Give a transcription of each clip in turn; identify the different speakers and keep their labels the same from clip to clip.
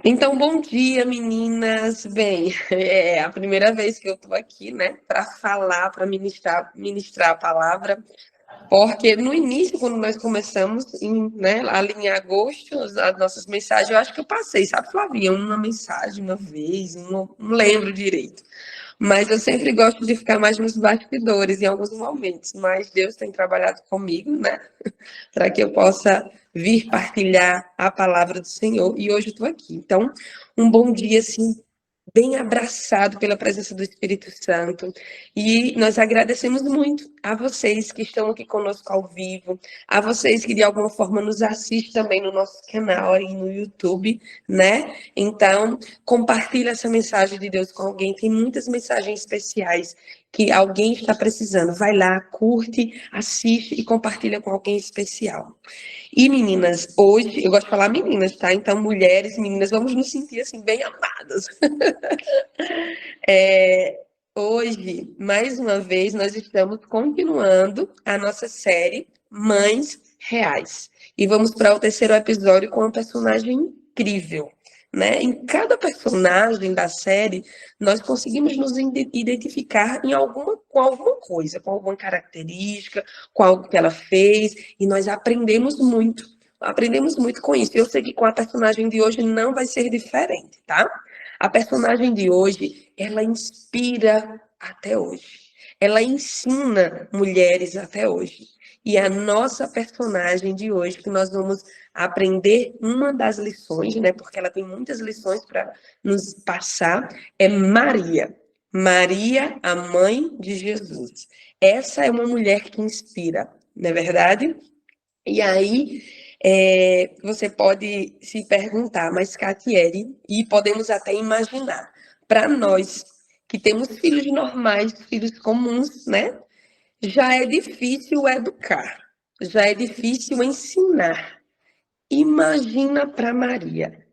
Speaker 1: Então, bom dia, meninas. Bem, é a primeira vez que eu estou aqui, né, para falar, para ministrar a palavra, porque no início, quando nós começamos, ali em agosto, as nossas mensagens, eu acho que eu passei, sabe, Flavinha, uma mensagem uma vez, não lembro direito. Mas eu sempre gosto de ficar mais nos bastidores em alguns momentos. Mas Deus tem trabalhado comigo, né? Para que eu possa vir partilhar a palavra do Senhor. E hoje eu estou aqui. Então, um bom dia, assim, bem abraçado pela presença do Espírito Santo. E nós agradecemos muito a vocês que estão aqui conosco ao vivo, a vocês que de alguma forma nos assistem também no nosso canal aí no YouTube, né? Então, compartilha essa mensagem de Deus com alguém. Tem muitas mensagens especiais que alguém está precisando. Vai lá, curte, assiste e compartilha com alguém especial. E meninas, hoje, eu gosto de falar meninas, tá? Então, mulheres, meninas, vamos nos sentir assim bem amadas. Hoje, mais uma vez, nós estamos continuando a nossa série Mães Reais. E vamos para o terceiro episódio com uma personagem incrível, né? Em cada personagem da série, nós conseguimos nos identificar com alguma coisa, com alguma característica, com algo que ela fez, e nós aprendemos muito. Aprendemos muito com isso. Eu sei que com a personagem de hoje não vai ser diferente, tá? A personagem de hoje, ela inspira até hoje. Ela ensina mulheres até hoje. E a nossa personagem de hoje, que nós vamos aprender uma das lições, né? Porque ela tem muitas lições para nos passar, é Maria. Maria, a mãe de Jesus. Essa é uma mulher que inspira, não é verdade? E aí, você pode se perguntar, mas Catiele, e podemos até imaginar, para nós que temos filhos normais, filhos comuns, né? Já é difícil educar, já é difícil ensinar. Imagina para Maria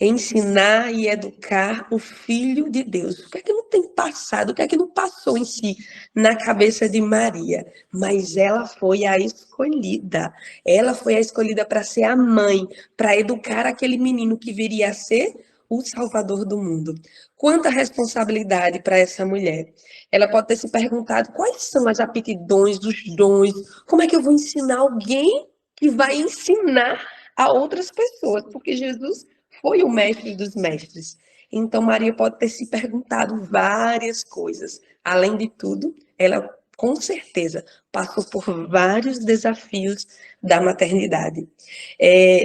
Speaker 1: ensinar e educar o Filho de Deus. O que é que não tem passado, o que é que não passou em si na cabeça de Maria? Mas ela foi a escolhida. Ela foi a escolhida para ser a mãe, para educar aquele menino que viria a ser o Salvador do mundo. Quanta responsabilidade para essa mulher. Ela pode ter se perguntado quais são as aptidões, os dons, como é que eu vou ensinar alguém que vai ensinar a outras pessoas, porque Jesus foi o mestre dos mestres. Então, Maria pode ter se perguntado várias coisas. Além de tudo, ela com certeza passou por vários desafios da maternidade.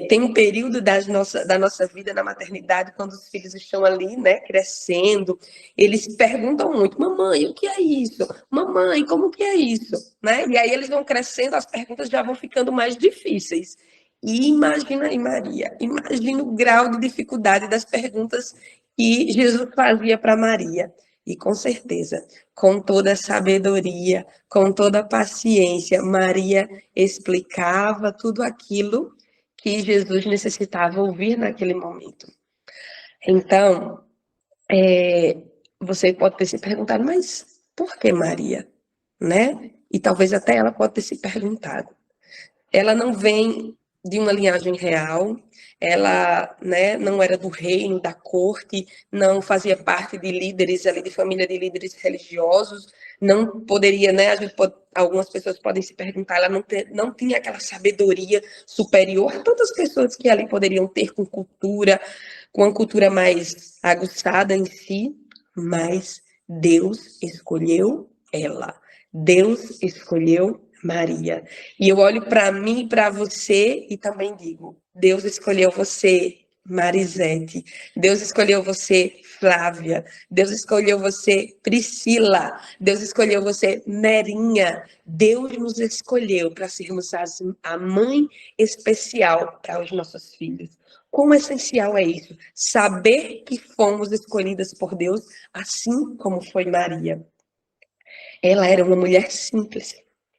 Speaker 1: Tem um período da nossa vida na maternidade, quando os filhos estão ali, né, crescendo, eles perguntam muito: mamãe, o que é isso? Mamãe, como que é isso? Né? E aí eles vão crescendo, as perguntas já vão ficando mais difíceis. E imagina aí, Maria, imagina o grau de dificuldade das perguntas que Jesus fazia para Maria. E com certeza, com toda a sabedoria, com toda a paciência, Maria explicava tudo aquilo que Jesus necessitava ouvir naquele momento. Então, você pode ter se perguntado, mas por que Maria? Né? E talvez até ela pode ter se perguntado. Ela não vem de uma linhagem real, ela, né, não era do reino, da corte, não fazia parte de líderes ali, de família de líderes religiosos, não poderia, né, algumas pessoas podem se perguntar, ela não tinha aquela sabedoria superior a tantas pessoas que ali poderiam ter com uma cultura mais aguçada em si, mas Deus escolheu ela. Deus escolheu Maria. E eu olho para mim e para você e também digo: Deus escolheu você, Marisete. Deus escolheu você, Flávia. Deus escolheu você, Priscila. Deus escolheu você, Nerinha. Deus nos escolheu para sermos a mãe especial para os nossos filhos. Quão essencial é isso? Saber que fomos escolhidas por Deus, assim como foi Maria. Ela era uma mulher simples,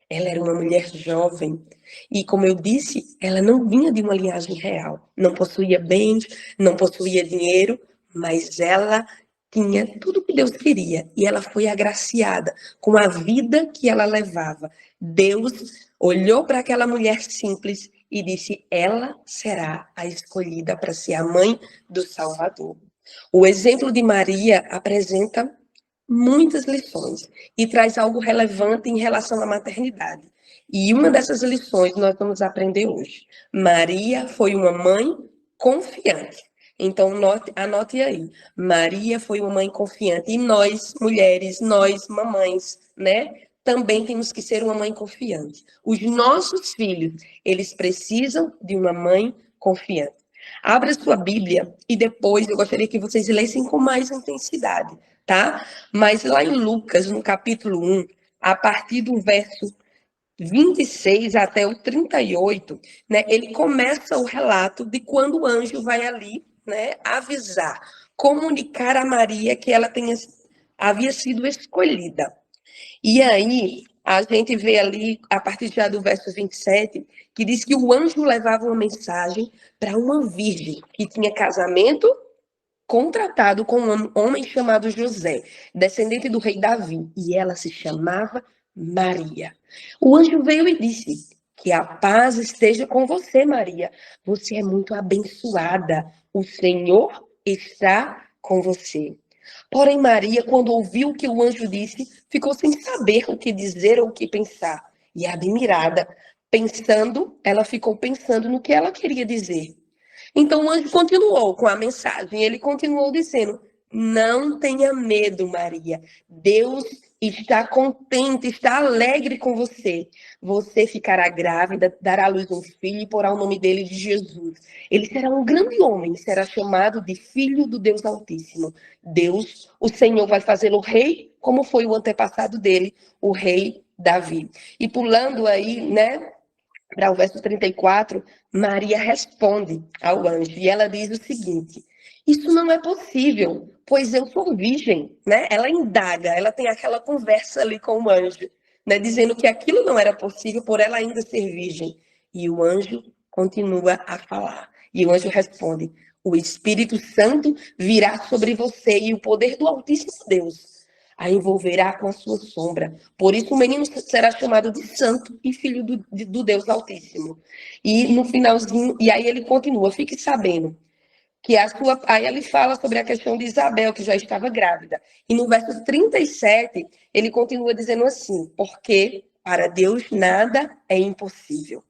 Speaker 1: ela era uma mulher jovem. E, como eu disse, ela não vinha de uma linhagem real. Não possuía bens, não possuía dinheiro, mas ela tinha tudo o que Deus queria. E ela foi agraciada com a vida que ela levava. Deus olhou para aquela mulher simples e disse: ela será a escolhida para ser a mãe do Salvador. O exemplo de Maria apresenta muitas lições e traz algo relevante em relação à maternidade. E uma dessas lições nós vamos aprender hoje. Maria foi uma mãe confiante. Então, anote aí. Maria foi uma mãe confiante. E nós, mulheres, nós, mamães, né? Também temos que ser uma mãe confiante. Os nossos filhos, eles precisam de uma mãe confiante. Abra sua Bíblia e depois eu gostaria que vocês lessem com mais intensidade, tá? Mas lá em Lucas, no capítulo 1, a partir do verso 26 até o 38, né, ele começa o relato de quando o anjo vai ali, né, avisar, comunicar a Maria que ela havia sido escolhida. E aí, a gente vê ali, a partir já do verso 27, que diz que o anjo levava uma mensagem para uma virgem que tinha casamento contratado com um homem chamado José, descendente do rei Davi, e ela se chamava Maria. O anjo veio e disse: que a paz esteja com você, Maria. Você é muito abençoada. O Senhor está com você. Porém, Maria, quando ouviu o que o anjo disse, ficou sem saber o que dizer ou o que pensar. E admirada, ela ficou pensando no que ela queria dizer. Então o anjo continuou com a mensagem. Ele continuou dizendo: não tenha medo, Maria. Deus está contente, está alegre com você. Você ficará grávida, dará à luz um filho e porá o nome dele de Jesus. Ele será um grande homem, será chamado de Filho do Deus Altíssimo. Deus, o Senhor, vai fazê-lo rei, como foi o antepassado dele, o rei Davi. E pulando aí, né, para o verso 34, Maria responde ao anjo e ela diz o seguinte: isso não é possível, pois eu sou virgem, né? Ela indaga, ela tem aquela conversa ali com o anjo, né, dizendo que aquilo não era possível por ela ainda ser virgem. E o anjo continua a falar. E o anjo responde: o Espírito Santo virá sobre você e o poder do Altíssimo Deus a envolverá com a sua sombra. Por isso o menino será chamado de santo e filho do Deus Altíssimo. E no finalzinho, e aí ele continua: fique sabendo que aí ele fala sobre a questão de Isabel, que já estava grávida. E no verso 37, ele continua dizendo assim: porque para Deus nada é impossível.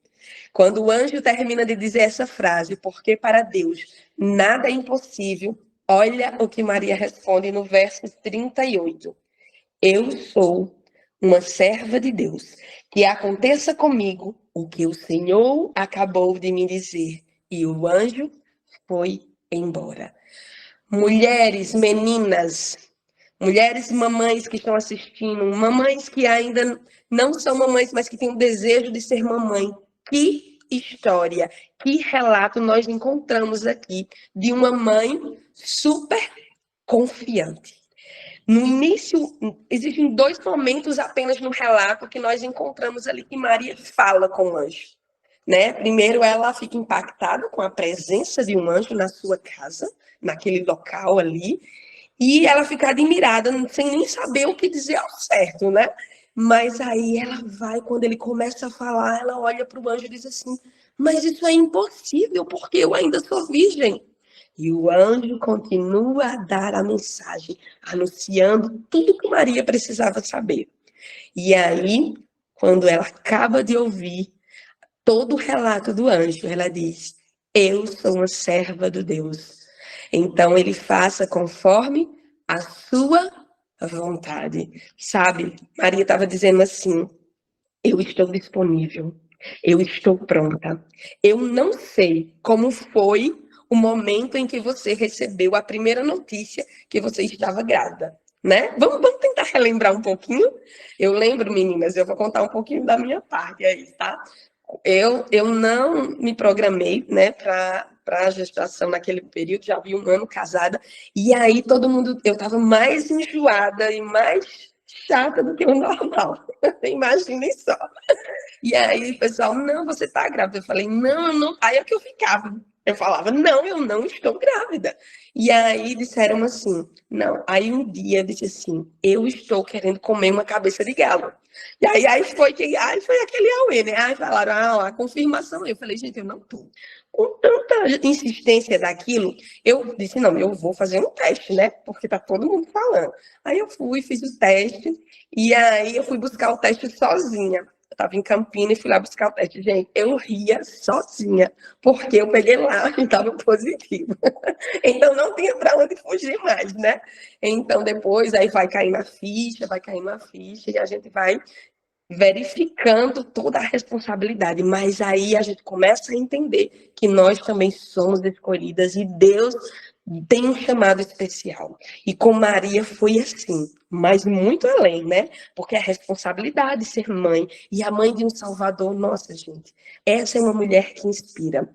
Speaker 1: Quando o anjo termina de dizer essa frase, porque para Deus nada é impossível, olha o que Maria responde no verso 38. Eu sou uma serva de Deus. Que aconteça comigo o que o Senhor acabou de me dizer. E o anjo foi embora. Mulheres, meninas, mulheres mamães que estão assistindo, mamães que ainda não são mamães, mas que têm o desejo de ser mamãe. Que história, que relato nós encontramos aqui de uma mãe super confiante. No início, existem dois momentos apenas no relato que nós encontramos ali que Maria fala com o anjo. Né? Primeiro, ela fica impactada com a presença de um anjo na sua casa, naquele local ali, e ela fica admirada, sem nem saber o que dizer ao certo, né? Mas aí ela vai, quando ele começa a falar, ela olha para o anjo e diz assim: mas isso é impossível, porque eu ainda sou virgem. E o anjo continua a dar a mensagem, anunciando tudo que Maria precisava saber. E aí, quando ela acaba de ouvir todo o relato do anjo, ela diz: eu sou uma serva do Deus. Então ele faça conforme a sua vontade. Sabe, Maria estava dizendo assim: eu estou disponível, eu estou pronta. Eu não sei como foi o momento em que você recebeu a primeira notícia que você estava grávida, né? Vamos tentar relembrar um pouquinho? Eu lembro, meninas, eu vou contar um pouquinho da minha parte aí, tá? Eu não me programei, né, para a gestação naquele período, já vi um ano casada, e aí todo mundo, eu estava mais enjoada e mais chata do que o normal, imaginem só. E aí o pessoal: não, você tá grávida. Eu falei: não, eu não. Aí é que eu ficava Eu falava, não, eu não estou grávida. E aí disseram assim, não. Aí um dia eu disse assim, eu estou querendo comer uma cabeça de galo. E aí foi aquele auê, né? Aí falaram, a confirmação. Eu falei, gente, eu não estou. Com tanta insistência daquilo, eu disse, não, eu vou fazer um teste, né? Porque tá todo mundo falando. Aí eu fui, fiz o teste, e aí eu fui buscar o teste sozinha. Eu estava em Campinas e fui lá buscar o teste. Gente, eu ria sozinha, porque eu peguei lá e estava positivo. Então não tinha para onde fugir mais, né? Então depois aí vai cair na ficha, e a gente vai verificando toda a responsabilidade. Mas aí a gente começa a entender que nós também somos escolhidas e Deus tem um chamado especial. E com Maria foi assim, mas muito além, né? Porque a responsabilidade de ser mãe e a mãe de um Salvador, nossa, gente, essa é uma mulher que inspira.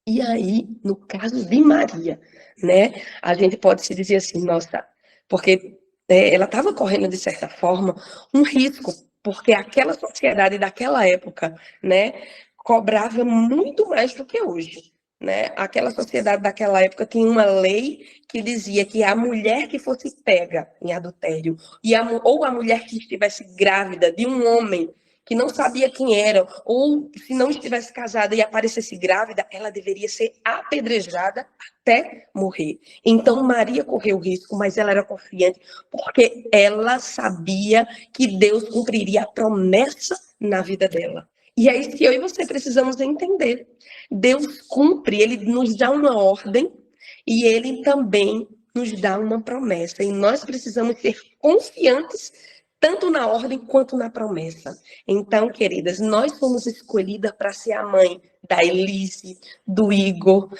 Speaker 1: E aí, no caso de Maria, né, a gente pode se dizer assim, nossa, porque ela estava correndo, de certa forma, um risco, porque aquela sociedade daquela época, né, cobrava muito mais do que hoje. Né? Aquela sociedade daquela época tinha uma lei que dizia que a mulher que fosse pega em adultério, ou a mulher que estivesse grávida de um homem que não sabia quem era, ou se não estivesse casada e aparecesse grávida, ela deveria ser apedrejada até morrer. Então, Maria correu risco, mas ela era confiante, porque ela sabia que Deus cumpriria a promessa na vida dela. E é isso que eu e você precisamos entender. Deus cumpre, ele nos dá uma ordem e ele também nos dá uma promessa. E nós precisamos ser confiantes tanto na ordem quanto na promessa. Então, queridas, nós fomos escolhidas para ser a mãe da Elise, do Igor,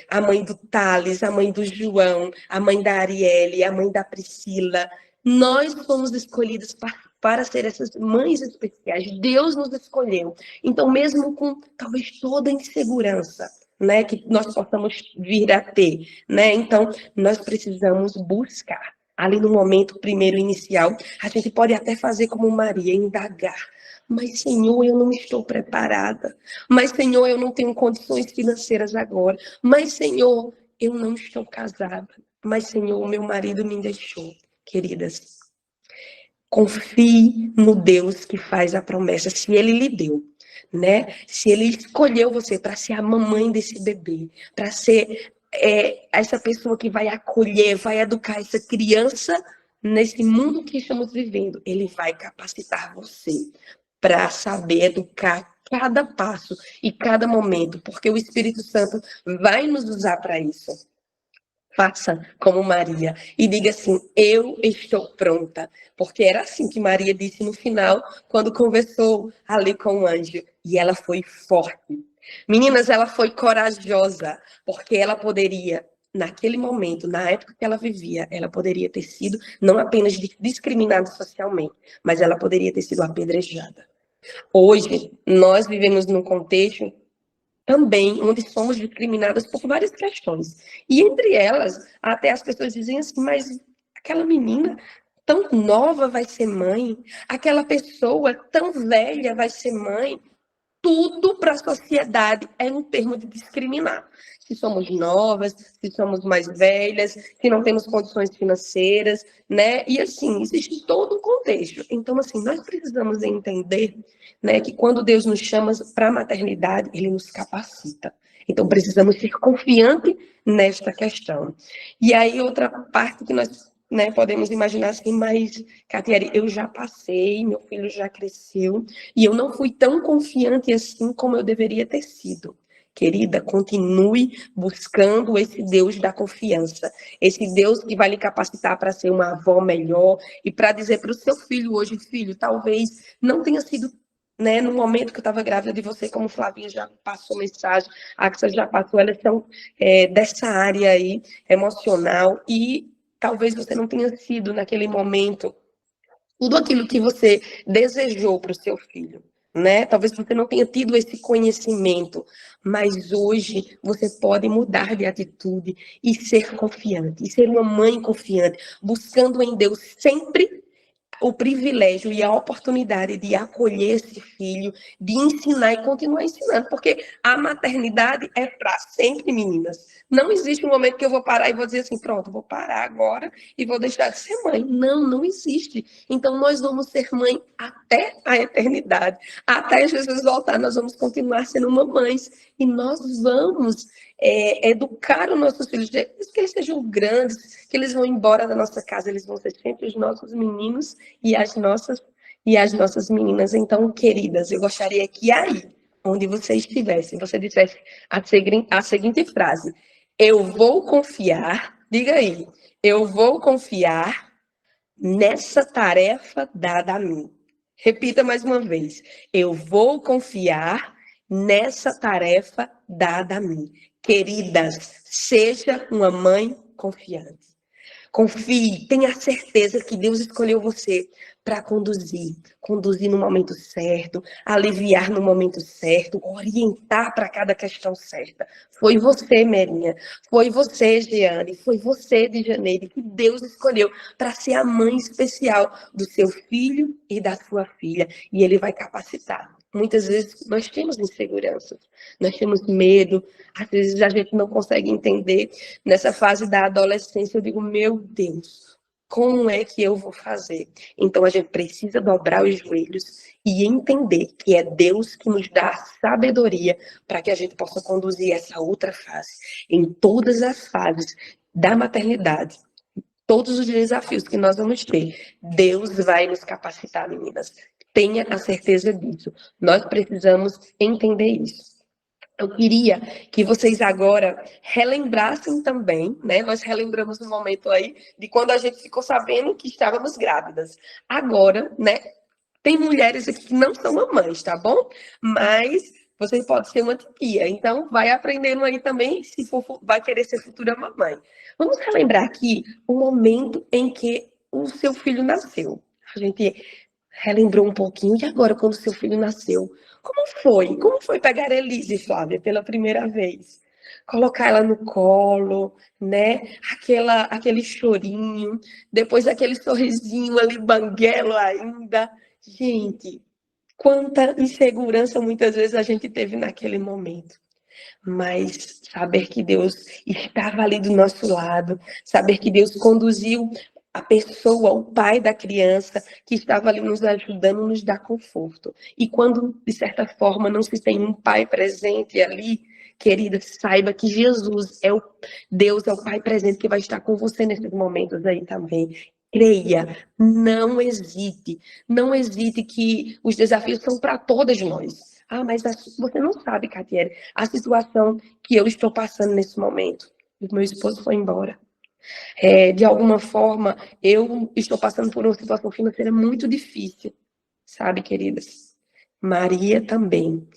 Speaker 1: a mãe do Thales, a mãe do João, a mãe da Arielle, a mãe da Priscila. Nós fomos escolhidas para ser essas mães especiais. Deus nos escolheu. Então, mesmo com talvez toda a insegurança, né, que nós possamos vir a ter, né? Então, nós precisamos buscar. Ali no momento primeiro inicial, a gente pode até fazer como Maria, indagar. Mas, Senhor, eu não estou preparada. Mas, Senhor, eu não tenho condições financeiras agora. Mas, Senhor, eu não estou casada. Mas, Senhor, o meu marido me deixou. Queridas, confie no Deus que faz a promessa, se ele lhe deu, né? Se ele escolheu você para ser a mamãe desse bebê, para ser essa pessoa que vai acolher, vai educar essa criança nesse mundo que estamos vivendo, ele vai capacitar você para saber educar cada passo e cada momento, porque o Espírito Santo vai nos usar para isso. Faça como Maria e diga assim: eu estou pronta. Porque era assim que Maria disse no final, quando conversou ali com o anjo. E ela foi forte. Meninas, ela foi corajosa, porque ela poderia, naquele momento, na época que ela vivia, ela poderia ter sido não apenas discriminada socialmente, mas ela poderia ter sido apedrejada. Hoje, nós vivemos num contexto também onde somos discriminadas por várias questões. E entre elas, até as pessoas dizem assim, mas aquela menina tão nova vai ser mãe, aquela pessoa tão velha vai ser mãe. Tudo para a sociedade é um termo de discriminar. Se somos novas, se somos mais velhas, se não temos condições financeiras, né? E assim, existe todo um contexto. Então, assim, nós precisamos entender, né, que quando Deus nos chama para a maternidade, ele nos capacita. Então, precisamos ser confiantes nesta questão. E aí, outra parte que nós, né, podemos imaginar assim, mas, Catieri, eu já passei, meu filho já cresceu, e eu não fui tão confiante assim como eu deveria ter sido. Querida, continue buscando esse Deus da confiança, esse Deus que vai lhe capacitar para ser uma avó melhor e para dizer para o seu filho hoje, filho, talvez não tenha sido, né, no momento que eu estava grávida de você, como Flavinha já passou mensagem, a Axel já passou, elas são dessa área aí emocional e talvez você não tenha sido naquele momento tudo aquilo que você desejou para o seu filho, né? Talvez você não tenha tido esse conhecimento, mas hoje você pode mudar de atitude e ser confiante, e ser uma mãe confiante, buscando em Deus sempre o privilégio e a oportunidade de acolher esse filho, de ensinar e continuar ensinando, porque a maternidade é para sempre, meninas. Não existe um momento que eu vou parar e vou dizer assim, pronto, vou parar agora e vou deixar de ser mãe. Não, não existe. Então, nós vamos ser mãe até a eternidade. Até Jesus voltar, nós vamos continuar sendo mamães. E nós vamos educar os nossos filhos, que eles sejam grandes, que eles vão embora da nossa casa, eles vão ser sempre os nossos meninos e as nossas meninas. Então, queridas, eu gostaria que aí, onde você estivesse, você dissesse a seguinte frase: eu vou confiar, diga aí, eu vou confiar nessa tarefa dada a mim. Repita mais uma vez. Eu vou confiar nessa tarefa dada a mim. Queridas, seja uma mãe confiante. Confie, tenha certeza que Deus escolheu você para conduzir no momento certo, aliviar no momento certo, orientar para cada questão certa. Foi você, Merinha, foi você, Jeane, foi você, de Janeiro, que Deus escolheu para ser a mãe especial do seu filho e da sua filha, e Ele vai capacitar. Muitas vezes nós temos inseguranças, nós temos medo, às vezes a gente não consegue entender. Nessa fase da adolescência, eu digo, meu Deus, como é que eu vou fazer? Então, a gente precisa dobrar os joelhos e entender que é Deus que nos dá a sabedoria para que a gente possa conduzir essa outra fase. Em todas as fases da maternidade, todos os desafios que nós vamos ter, Deus vai nos capacitar, meninas. Tenha a certeza disso. Nós precisamos entender isso. Eu queria que vocês agora relembrassem também, né? Nós relembramos um momento aí de quando a gente ficou sabendo que estávamos grávidas. Agora, né? Tem mulheres aqui que não são mamães, tá bom? Mas você pode ser uma tia. Então, vai aprendendo aí também se for, vai querer ser futura mamãe. Vamos relembrar aqui o momento em que o seu filho nasceu. A gente relembrou um pouquinho. E agora, quando o seu filho nasceu? Como foi? Como foi pegar a Elise, Flávia, pela primeira vez? Colocar ela no colo, né? Aquele chorinho, depois aquele sorrisinho ali, banguelo ainda. Gente, quanta insegurança muitas vezes a gente teve naquele momento. Mas saber que Deus estava ali do nosso lado, saber que Deus conduziu a pessoa, o pai da criança, que estava ali nos ajudando, nos dá conforto. E quando, de certa forma, não se tem um pai presente ali, querida, saiba que Jesus é o Deus, é o pai presente que vai estar com você nesses momentos aí também. Creia, não hesite, não hesite que os desafios são para todas nós. Ah, mas você não sabe, Catiele, a situação que eu estou passando nesse momento. O meu esposo foi embora. De alguma forma, eu estou passando por uma situação financeira muito difícil, sabe, queridas? Maria também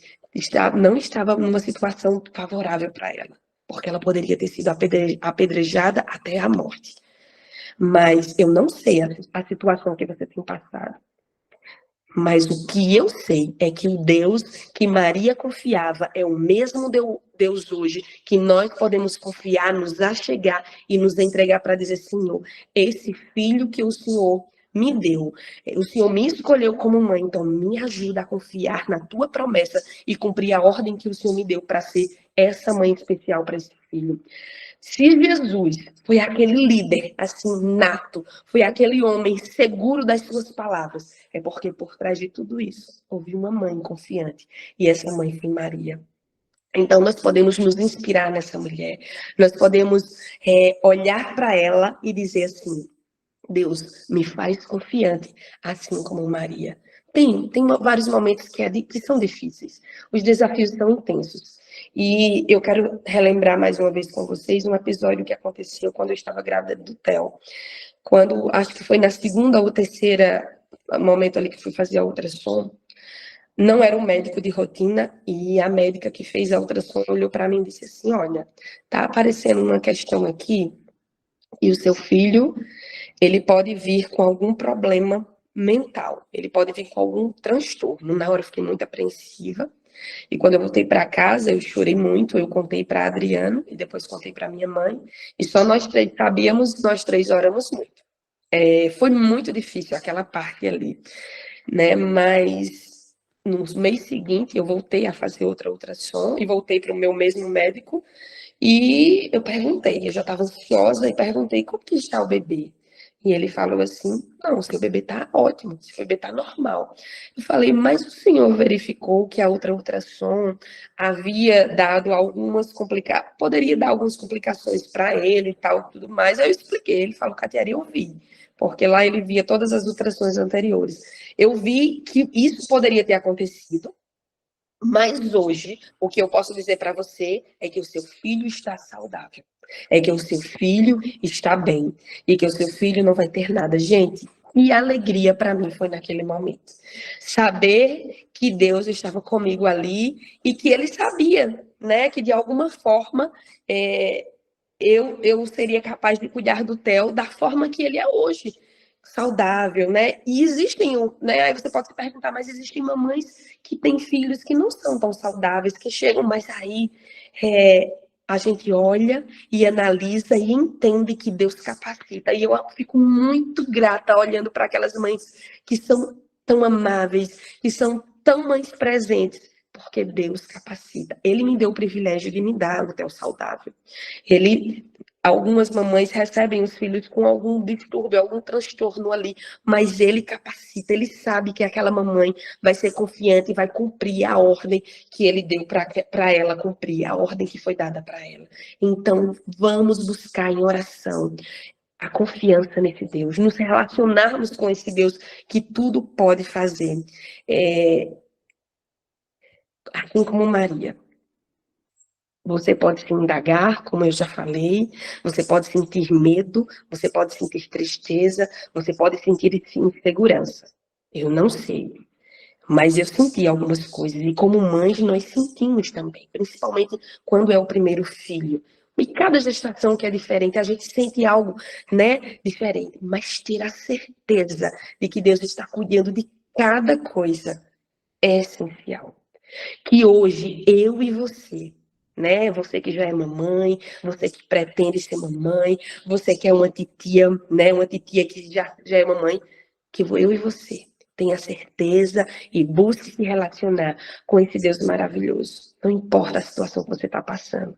Speaker 1: não estava numa situação favorável para ela, porque ela poderia ter sido apedrejada até a morte. Mas eu não sei a situação que você tem passado. Mas o que eu sei é que o Deus que Maria confiava é o mesmo Deus hoje que nós podemos confiar, nos achegar e nos entregar para dizer: Senhor, esse filho que o Senhor me deu, o Senhor me escolheu como mãe, então me ajuda a confiar na tua promessa e cumprir a ordem que o Senhor me deu para ser essa mãe especial para esse filho. Se Jesus foi aquele líder, assim, nato, foi aquele homem seguro das suas palavras, é porque por trás de tudo isso houve uma mãe confiante, e essa mãe foi Maria. Então, nós podemos nos inspirar nessa mulher, nós podemos olhar para ela e dizer assim: Deus, me faz confiante, assim como Maria. Tem vários momentos que são difíceis, os desafios são intensos. E eu quero relembrar mais uma vez com vocês um episódio que aconteceu quando eu estava grávida do Theo. Quando, acho que foi na segunda ou terceira momento ali que fui fazer a ultrassom, não era um médico de rotina, e a médica que fez a ultrassom olhou para mim e disse assim: olha, tá aparecendo uma questão aqui, e o seu filho, ele pode vir com algum problema mental, ele pode vir com algum transtorno. Na hora eu fiquei muito apreensiva, e quando eu voltei para casa, eu chorei muito, eu contei para Adriano, e depois contei para minha mãe, e só nós três sabíamos, nós três oramos muito. Foi muito difícil aquela parte ali, né? Mas no mês seguinte eu voltei a fazer outra ultrassom e voltei para o meu mesmo médico e eu perguntei, eu já estava ansiosa e perguntei como que está o bebê. E ele falou assim: não, seu bebê está ótimo, seu bebê está normal. Eu falei, mas o senhor verificou que a outra ultrassom havia dado algumas complicações, poderia dar algumas complicações para ele e tal, tudo mais. Aí eu expliquei, ele falou, Catiara, eu vi, porque lá ele via todas as ultrassons anteriores. Eu vi que isso poderia ter acontecido, mas hoje, o que eu posso dizer para você é que o seu filho está saudável, é que o seu filho está bem e que o seu filho não vai ter nada. Gente, que alegria para mim foi naquele momento. Saber que Deus estava comigo ali e que ele sabia, né, que de alguma forma eu seria capaz de cuidar do Theo da forma que ele é hoje, saudável, né? E existem, né? Aí você pode se perguntar, mas existem mamães que têm filhos que não são tão saudáveis, que chegam, mas aí a gente olha e analisa e entende que Deus capacita. E eu fico muito grata olhando para aquelas mães que são tão amáveis, que são tão mães presentes, porque Deus capacita. Ele me deu o privilégio de me dar um Theo saudável. Algumas mamães recebem os filhos com algum distúrbio, algum transtorno ali, mas ele capacita, ele sabe que aquela mamãe vai ser confiante e vai cumprir a ordem que ele deu para ela cumprir, a ordem que foi dada para ela. Então, vamos buscar em oração a confiança nesse Deus, nos relacionarmos com esse Deus que tudo pode fazer. Assim como Maria. Você pode se indagar, como eu já falei, você pode sentir medo, você pode sentir tristeza, você pode sentir insegurança. Eu não sei, mas eu senti algumas coisas, e como mães nós sentimos também, principalmente quando é o primeiro filho. E cada gestação que é diferente, a gente sente algo, né, diferente, mas ter a certeza de que Deus está cuidando de cada coisa é essencial. Que hoje eu e você, né? Você que já é mamãe, você que pretende ser mamãe, você que é uma titia, né? Uma titia que já é mamãe, que eu e você tenha certeza e busque se relacionar com esse Deus maravilhoso. Não importa a situação que você está passando,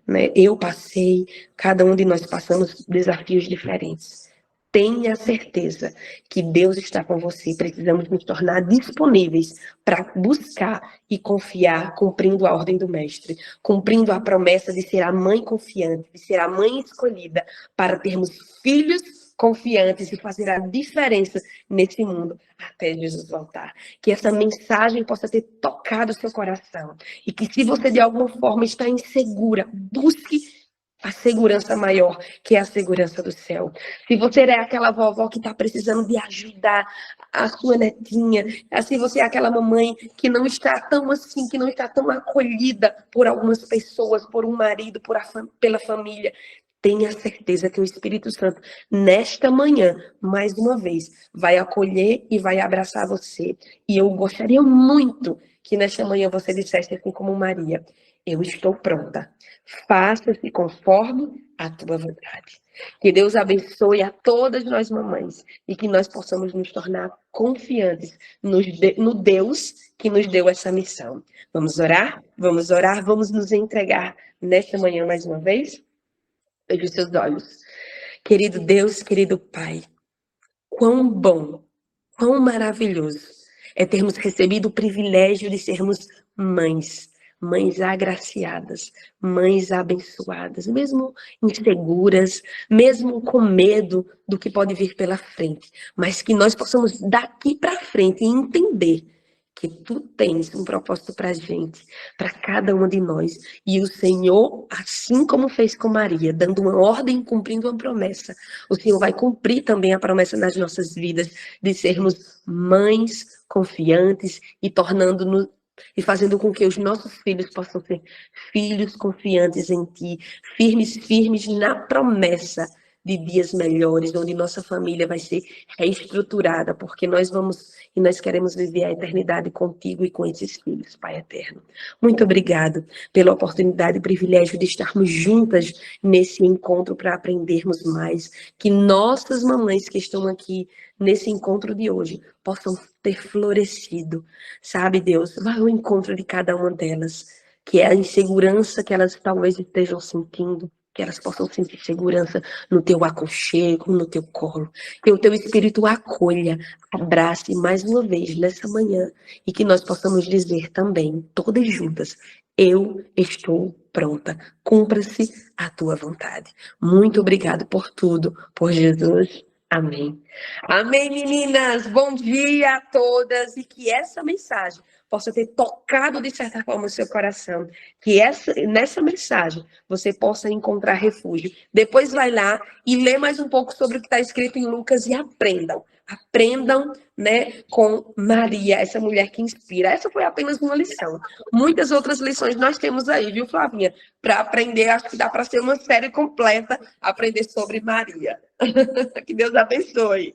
Speaker 1: né? Eu passei, cada um de nós passamos desafios diferentes. Tenha certeza que Deus está com você. Precisamos nos tornar disponíveis para buscar e confiar, cumprindo a ordem do Mestre, cumprindo a promessa de ser a mãe confiante, de ser a mãe escolhida, para termos filhos confiantes e fazer a diferença nesse mundo até Jesus voltar. Que essa mensagem possa ter tocado o seu coração e que, se você de alguma forma está insegura, busque a segurança maior, que é a segurança do céu. Se você é aquela vovó que está precisando de ajudar a sua netinha, se você é aquela mamãe que não está tão assim, que não está tão acolhida por algumas pessoas, por um marido, pela família, tenha certeza que o Espírito Santo, nesta manhã, mais uma vez, vai acolher e vai abraçar você. E eu gostaria muito que nesta manhã você dissesse assim como Maria: eu estou pronta. Faça-se conforme a tua vontade. Que Deus abençoe a todas nós mamães e que nós possamos nos tornar confiantes no Deus que nos deu essa missão. Vamos orar? Vamos orar, vamos nos entregar nesta manhã mais uma vez? Feche os seus olhos. Querido Deus, querido Pai, quão bom, quão maravilhoso é termos recebido o privilégio de sermos mães, mães agraciadas, mães abençoadas, mesmo inseguras, mesmo com medo do que pode vir pela frente, mas que nós possamos daqui para frente entender que tu tens um propósito para a gente, para cada uma de nós. E o Senhor, assim como fez com Maria, dando uma ordem, cumprindo uma promessa, o Senhor vai cumprir também a promessa nas nossas vidas de sermos mães confiantes e tornando-nos e fazendo com que os nossos filhos possam ser filhos confiantes em ti, firmes na promessa de dias melhores, onde nossa família vai ser reestruturada, porque nós vamos e nós queremos viver a eternidade contigo e com esses filhos, Pai eterno. Muito obrigado pela oportunidade e privilégio de estarmos juntas nesse encontro para aprendermos mais, que nossas mamães que estão aqui nesse encontro de hoje possam ter florescido, sabe, Deus? Vai ao encontro de cada uma delas, que é a insegurança que elas talvez estejam sentindo, que elas possam sentir segurança no teu aconchego, no teu colo, que o teu Espírito acolha, abrace mais uma vez nessa manhã e que nós possamos dizer também, todas juntas, eu estou pronta, cumpra-se a tua vontade. Muito obrigado por tudo, por Jesus. Amém. Amém, meninas. Bom dia a todas e que essa mensagem possa ter tocado de certa forma o seu coração, que nessa mensagem você possa encontrar refúgio. Depois vai lá e lê mais um pouco sobre o que está escrito em Lucas e aprendam. Aprendam, né, com Maria, essa mulher que inspira. Essa foi apenas uma lição. Muitas outras lições nós temos aí, viu, Flavinha? Para aprender, acho que dá para ser uma série completa, aprender sobre Maria. Que Deus abençoe.